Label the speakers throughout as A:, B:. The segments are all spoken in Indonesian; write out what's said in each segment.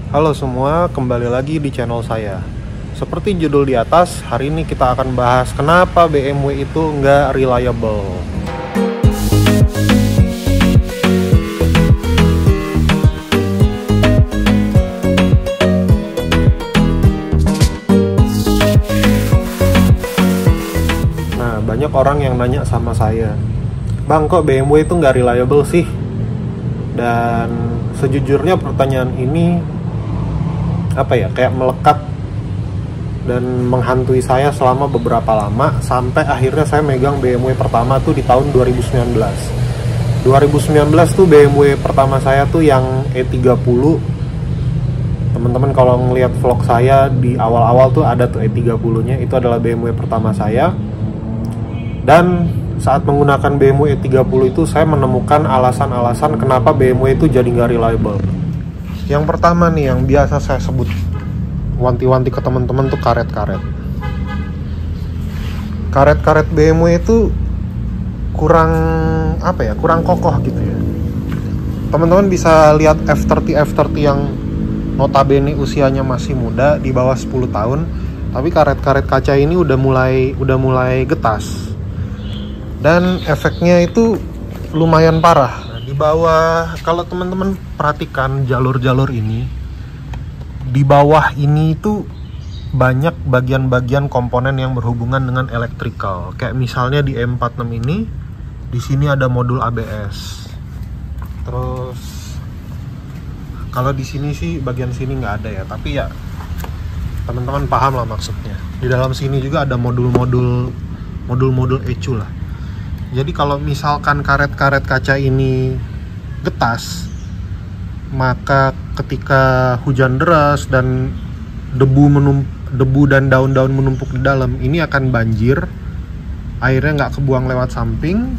A: Halo semua, kembali lagi di channel saya. Seperti judul di atas, hari ini kita akan bahas kenapa BMW itu nggak reliable. Nah, banyak orang yang nanya sama saya, "Bang, kok BMW itu nggak reliable sih?" Dan sejujurnya pertanyaan ini kayak melekat dan menghantui saya selama beberapa lama, sampai akhirnya saya megang BMW pertama tuh di tahun 2019 tuh BMW pertama saya tuh yang E30. Teman-teman kalau ngelihat vlog saya di awal-awal tuh ada tuh E30 nya, itu adalah BMW pertama saya. Dan saat menggunakan BMW E30 itu saya menemukan alasan-alasan kenapa BMW itu jadi nggak reliable. Yang pertama nih, yang biasa saya sebut wanti-wanti ke teman-teman tuh karet-karet. Karet-karet BMW itu kurang kokoh gitu ya. Teman-teman bisa lihat F30 yang notabene usianya masih muda, di bawah 10 tahun, tapi karet-karet kaca ini udah mulai getas. Dan efeknya itu lumayan parah. Di bawah, kalau teman-teman perhatikan jalur-jalur ini, di bawah ini itu banyak bagian-bagian komponen yang berhubungan dengan electrical. Kayak misalnya di E46 ini, di sini ada modul ABS. Terus kalau di sini sih bagian sini nggak ada ya, tapi ya teman-teman paham lah maksudnya. Di dalam sini juga ada modul-modul ECU lah. Jadi kalau misalkan karet-karet kaca ini getas, maka ketika hujan deras dan debu dan daun-daun menumpuk di dalam, ini akan banjir. Airnya nggak kebuang lewat samping,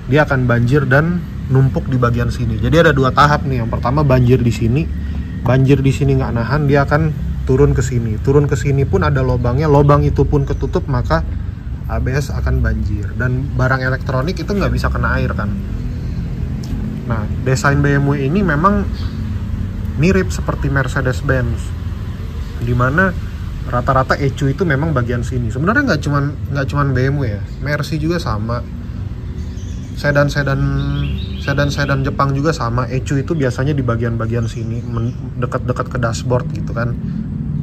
A: dia akan banjir dan numpuk di bagian sini. Jadi ada dua tahap nih. Yang pertama banjir di sini nggak nahan, dia akan turun ke sini. Turun ke sini pun ada lubangnya, lubang itu pun ketutup, maka ABS akan banjir. Dan barang elektronik itu nggak bisa kena air kan. Nah, desain BMW ini memang mirip seperti Mercedes-Benz, dimana rata-rata ECU itu memang bagian sini. Sebenarnya nggak cuman BMW ya, Mercy juga sama, sedan Jepang juga sama. ECU itu biasanya di bagian-bagian sini, dekat-dekat ke dashboard gitu kan.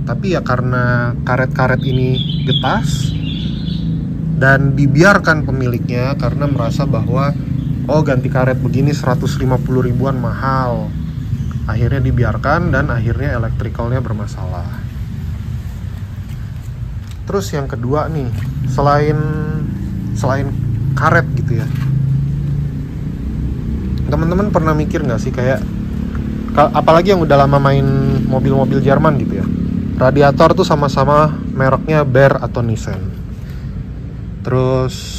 A: Tapi ya karena karet-karet ini getas dan dibiarkan pemiliknya karena merasa bahwa ganti karet begini 150 ribuan mahal, akhirnya dibiarkan dan akhirnya elektrikalnya bermasalah. Terus yang kedua nih, selain karet gitu ya, teman-teman pernah mikir nggak sih, kayak apalagi yang udah lama main mobil-mobil Jerman gitu ya, radiator tuh sama-sama mereknya Baer atau Nissan. Terus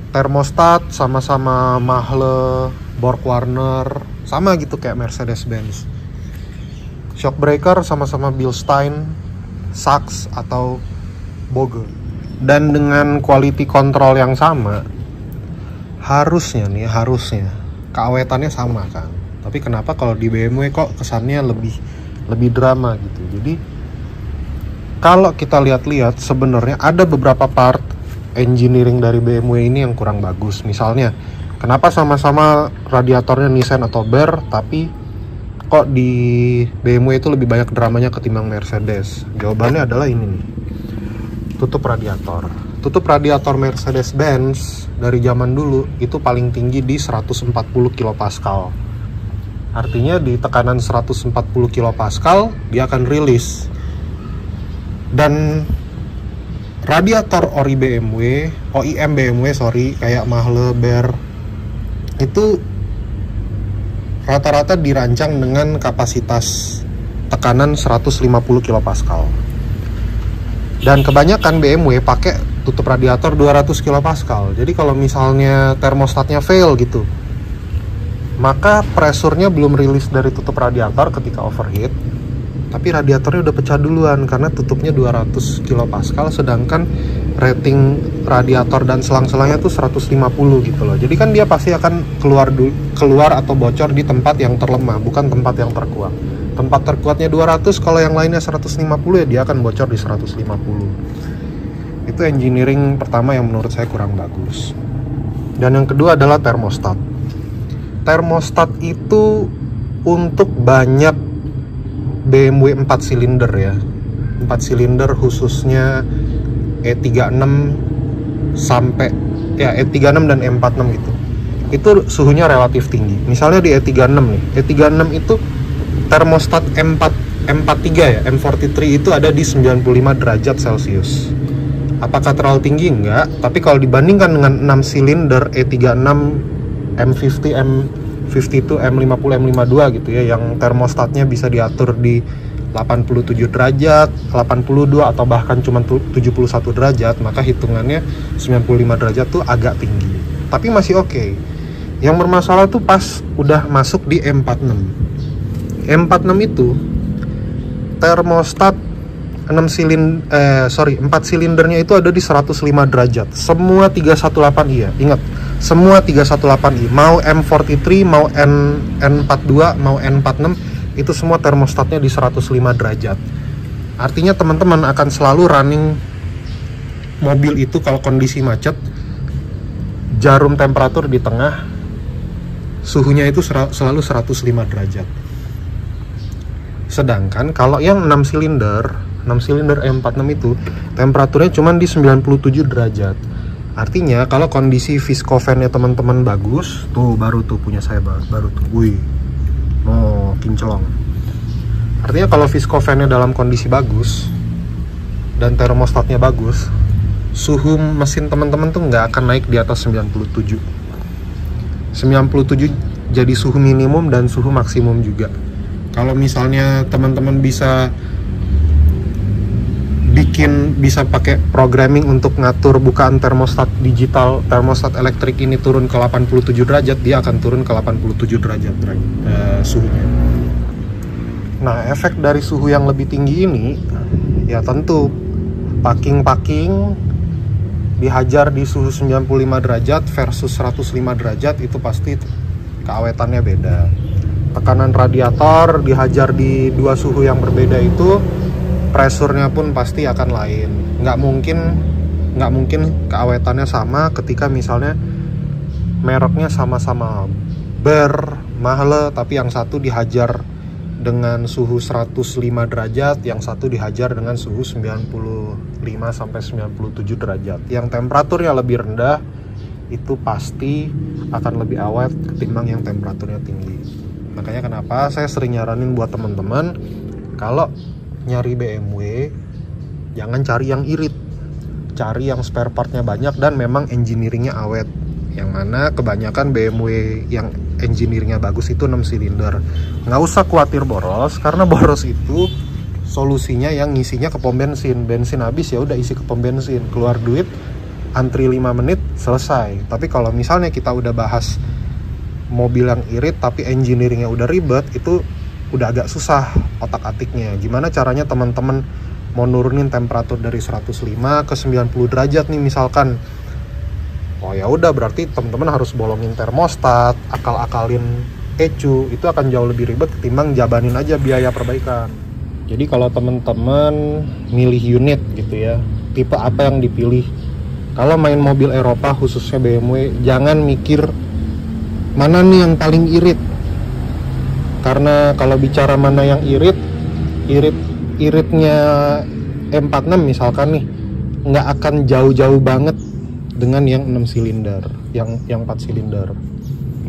A: termostat sama-sama Mahle, Borg-Warner, sama gitu kayak Mercedes-Benz. Shock breaker sama-sama Bilstein, Sachs atau Boge. Dan dengan quality control yang sama, harusnya keawetannya sama kan. Tapi kenapa kalau di BMW kok kesannya lebih drama gitu. Jadi kalau kita lihat-lihat, sebenarnya ada beberapa part engineering dari BMW ini yang kurang bagus. Misalnya, kenapa sama-sama radiatornya Nissan atau Baer, tapi kok di BMW itu lebih banyak dramanya ketimbang Mercedes? Jawabannya adalah ini nih, tutup radiator. Tutup radiator Mercedes-Benz dari zaman dulu itu paling tinggi di 140 kPa. Artinya di tekanan 140 kPa dia akan rilis. Dan radiator OEM BMW kayak Mahle, Baer itu rata-rata dirancang dengan kapasitas tekanan 150 kPa. Dan kebanyakan BMW pakai tutup radiator 200 kPa. Jadi kalau misalnya termostatnya fail gitu, maka presurnya belum rilis dari tutup radiator ketika overheat, tapi radiatornya udah pecah duluan karena tutupnya 200 kPa, sedangkan rating radiator dan selang-selangnya tuh 150 gitu loh. Jadi kan dia pasti akan keluar atau bocor di tempat yang terlemah, bukan tempat yang terkuat. Tempat terkuatnya 200, kalau yang lainnya 150 ya dia akan bocor di 150. Itu engineering pertama yang menurut saya kurang bagus. Dan yang kedua adalah termostat. Termostat itu untuk banyak BMW 4 silinder ya. 4 silinder khususnya E36 sampai ya E36 dan E46 gitu. Itu suhunya relatif tinggi. Misalnya di E36 nih. E36 itu termostat M43 ya, M43 itu ada di 95 derajat Celcius. Apakah terlalu tinggi? Enggak, tapi kalau dibandingkan dengan 6 silinder E36, M50, M52, M50, M52 gitu ya, yang termostatnya bisa diatur di 87 derajat, 82 atau bahkan cuma 71 derajat, maka hitungannya 95 derajat tuh agak tinggi. Tapi masih oke. Yang bermasalah tuh pas udah masuk di M46. M46 itu termostat 4 silindernya itu ada di 105 derajat. Semua 318i ya. Ingat, semua 318i, mau M43, mau N42, mau N46, itu semua termostatnya di 105 derajat. Artinya teman-teman akan selalu running mobil itu kalau kondisi macet, jarum temperatur di tengah, suhunya itu selalu 105 derajat. Sedangkan kalau yang 6 silinder M46 itu temperaturnya cuma di 97 derajat. Artinya kalau kondisi viscofan-nya teman-teman bagus, tuh baru tuh punya saya baru tuh. Wih. Oh, kinclong. Artinya kalau viscofan-nya dalam kondisi bagus dan termostatnya bagus, suhu mesin teman-teman tuh nggak akan naik di atas 97. 97 jadi suhu minimum dan suhu maksimum juga. Kalau misalnya teman-teman bisa pakai programming untuk ngatur bukaan termostat digital, termostat elektrik ini turun ke 87 derajat, dia akan turun ke 87 derajat suhunya. Nah, efek dari suhu yang lebih tinggi ini ya tentu packing dihajar di suhu 95 derajat versus 105 derajat itu pasti keawetannya beda. Tekanan radiator dihajar di dua suhu yang berbeda itu pressure-nya pun pasti akan lain. Nggak mungkin keawetannya sama ketika misalnya mereknya sama-sama Mahle, tapi yang satu dihajar dengan suhu 105 derajat, yang satu dihajar dengan suhu 95 sampai 97 derajat. Yang temperaturnya lebih rendah itu pasti akan lebih awet ketimbang yang temperaturnya tinggi. Makanya kenapa saya sering nyaranin buat teman-teman kalau nyari BMW jangan cari yang irit, cari yang spare partnya banyak dan memang engineeringnya awet. Yang mana kebanyakan BMW yang engineeringnya bagus itu 6 silinder. Nggak usah khawatir boros, karena boros itu solusinya yang ngisinya ke pom bensin. Bensin habis ya udah isi ke pom bensin, keluar duit, antri 5 menit selesai. Tapi kalau misalnya kita udah bahas mobil yang irit tapi engineeringnya udah ribet, itu udah agak susah otak-atiknya. Gimana caranya teman-teman mau nurunin temperatur dari 105 ke 90 derajat nih misalkan. Oh ya udah, berarti teman-teman harus bolongin termostat, akal-akalin ECU, itu akan jauh lebih ribet ketimbang jabanin aja biaya perbaikan. Jadi kalau teman-teman milih unit gitu ya, tipe apa yang dipilih. Kalau main mobil Eropa khususnya BMW, jangan mikir mana nih yang paling irit. Karena kalau bicara mana yang iritnya M46 misalkan nih, nggak akan jauh-jauh banget dengan yang 6 silinder, yang 4 silinder.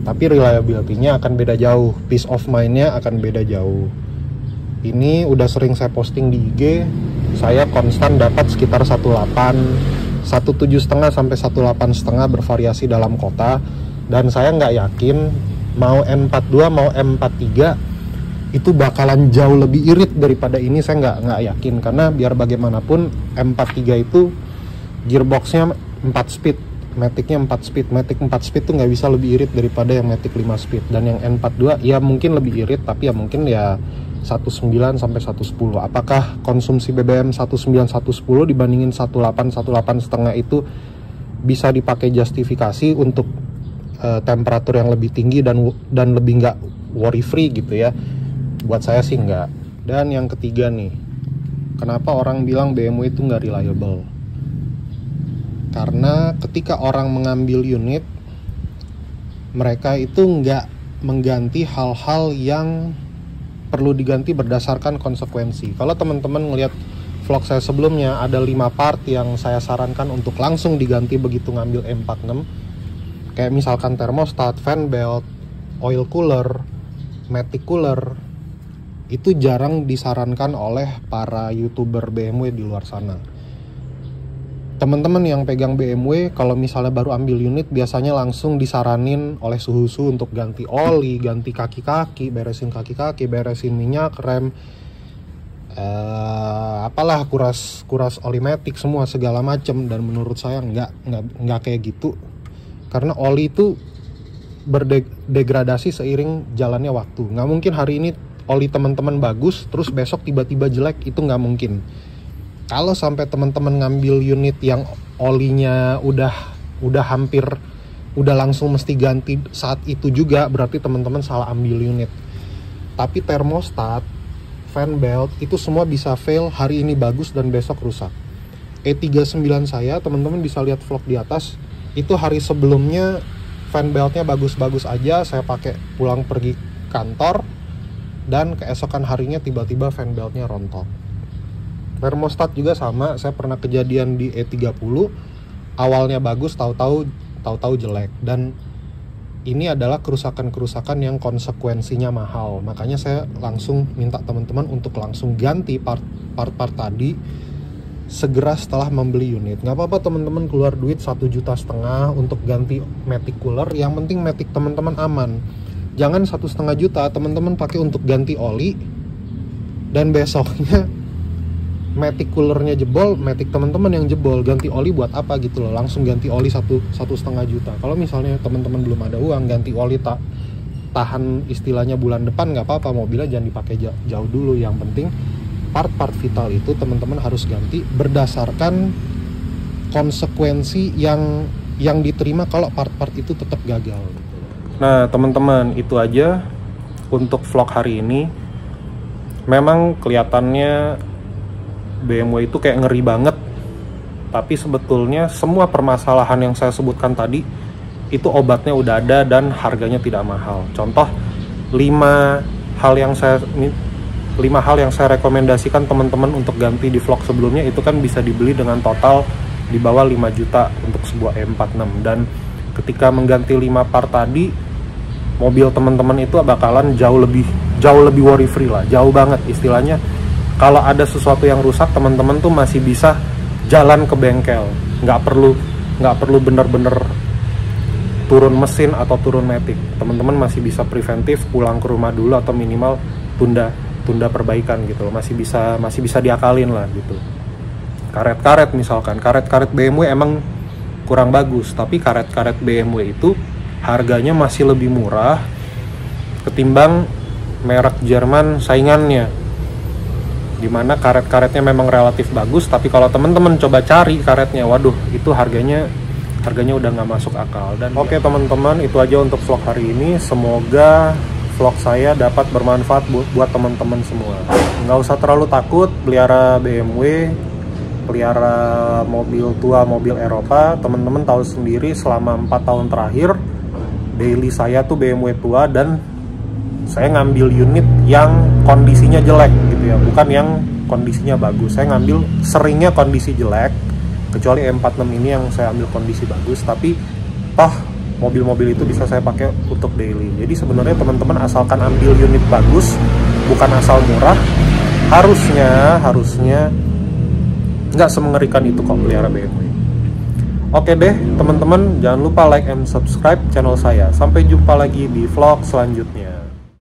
A: Tapi reliability-nya akan beda jauh, peace of mind-nya akan beda jauh. Ini udah sering saya posting di IG, saya konstan dapat sekitar 17,5 sampai 18,5 bervariasi dalam kota. Dan saya nggak yakin mau N42 mau M43 itu bakalan jauh lebih irit daripada ini. Saya nggak yakin, karena biar bagaimanapun M43 itu gearboxnya 4 speed, maticnya 4 speed. Matic 4 speed tuh nggak bisa lebih irit daripada yang matic 5 speed. Dan yang N42 ya mungkin lebih irit, tapi ya mungkin ya 19 sampai 110. Apakah konsumsi BBM 19 110 dibandingin 18 setengah itu bisa dipakai justifikasi untuk temperatur yang lebih tinggi dan lebih nggak worry free gitu ya? Buat saya sih enggak. Dan yang ketiga nih, kenapa orang bilang BMW itu nggak reliable? Karena ketika orang mengambil unit, mereka itu nggak mengganti hal-hal yang perlu diganti berdasarkan konsekuensi. Kalau teman-teman ngelihat vlog saya sebelumnya, ada 5 part yang saya sarankan untuk langsung diganti begitu ngambil M46. Kayak misalkan thermostat, fan belt, oil cooler, matic cooler. Itu jarang disarankan oleh para YouTuber BMW di luar sana. Teman-teman yang pegang BMW, kalau misalnya baru ambil unit, biasanya langsung disaranin oleh Suhusu untuk ganti oli, ganti kaki-kaki, beresin kaki-kaki, beresin minyak, rem, apalah, kuras oli matic, semua segala macem. Dan menurut saya nggak kayak gitu, karena oli itu berdegradasi seiring jalannya waktu. Nggak mungkin hari ini oli teman-teman bagus, terus besok tiba-tiba jelek, itu nggak mungkin. Kalau sampai teman-teman ngambil unit yang olinya udah hampir, udah langsung mesti ganti saat itu juga, berarti teman-teman salah ambil unit. Tapi thermostat, fan belt, itu semua bisa fail, hari ini bagus dan besok rusak. E39 saya, teman-teman bisa lihat vlog di atas, itu hari sebelumnya fan beltnya bagus-bagus aja, saya pakai pulang pergi kantor, dan keesokan harinya tiba-tiba fan beltnya rontok. Thermostat juga sama, saya pernah kejadian di E30, awalnya bagus, tahu-tahu jelek. Dan ini adalah kerusakan-kerusakan yang konsekuensinya mahal. Makanya saya langsung minta teman-teman untuk langsung ganti part-part tadi segera setelah membeli unit. Nggak apa-apa teman-teman keluar duit 1,5 juta untuk ganti matic cooler, yang penting matic teman-teman aman. Jangan 1,5 juta teman-teman pakai untuk ganti oli, dan besoknya matic coolernya jebol, matic teman-teman yang jebol, ganti oli buat apa gitu loh. Langsung ganti oli 1,5 juta. Kalau misalnya teman-teman belum ada uang, ganti oli tahan istilahnya bulan depan, nggak apa-apa, mobilnya jangan dipakai jauh dulu. Yang penting part-part vital itu teman-teman harus ganti berdasarkan konsekuensi yang diterima kalau part-part itu tetap gagal. Nah teman-teman, itu aja untuk vlog hari ini. Memang kelihatannya BMW itu kayak ngeri banget, tapi sebetulnya semua permasalahan yang saya sebutkan tadi itu obatnya udah ada dan harganya tidak mahal. Contoh 5 hal yang saya rekomendasikan teman-teman untuk ganti di vlog sebelumnya, itu kan bisa dibeli dengan total di bawah 5 juta untuk sebuah M46. Dan ketika mengganti 5 part tadi, mobil teman-teman itu bakalan jauh lebih worry free lah, jauh banget istilahnya. Kalau ada sesuatu yang rusak, teman-teman tuh masih bisa jalan ke bengkel, nggak perlu bener-bener turun mesin atau turun matic. Teman-teman masih bisa preventif, pulang ke rumah dulu atau minimal tunda perbaikan gitu, masih bisa diakalin lah gitu. Karet misalkan, karet BMW emang kurang bagus, tapi karet BMW itu harganya masih lebih murah ketimbang merek Jerman saingannya, dimana karetnya memang relatif bagus. Tapi kalau teman-teman coba cari karetnya, waduh, itu harganya udah nggak masuk akal. Dan oke teman-teman, itu aja untuk vlog hari ini. Semoga vlog saya dapat bermanfaat buat teman-teman semua. Nggak usah terlalu takut pelihara BMW, pelihara mobil tua, mobil Eropa. Teman-teman tahu sendiri, selama 4 tahun terakhir daily saya tuh BMW tua, dan saya ngambil unit yang kondisinya jelek gitu ya, bukan yang kondisinya bagus. Saya ngambil seringnya kondisi jelek, kecuali M46 ini yang saya ambil kondisi bagus. Tapi toh mobil-mobil itu bisa saya pakai untuk daily. Jadi sebenarnya teman-teman asalkan ambil unit bagus, bukan asal murah, harusnya nggak semengerikan itu kok pelihara BMW. Oke deh teman-teman, jangan lupa like and subscribe channel saya. Sampai jumpa lagi di vlog selanjutnya.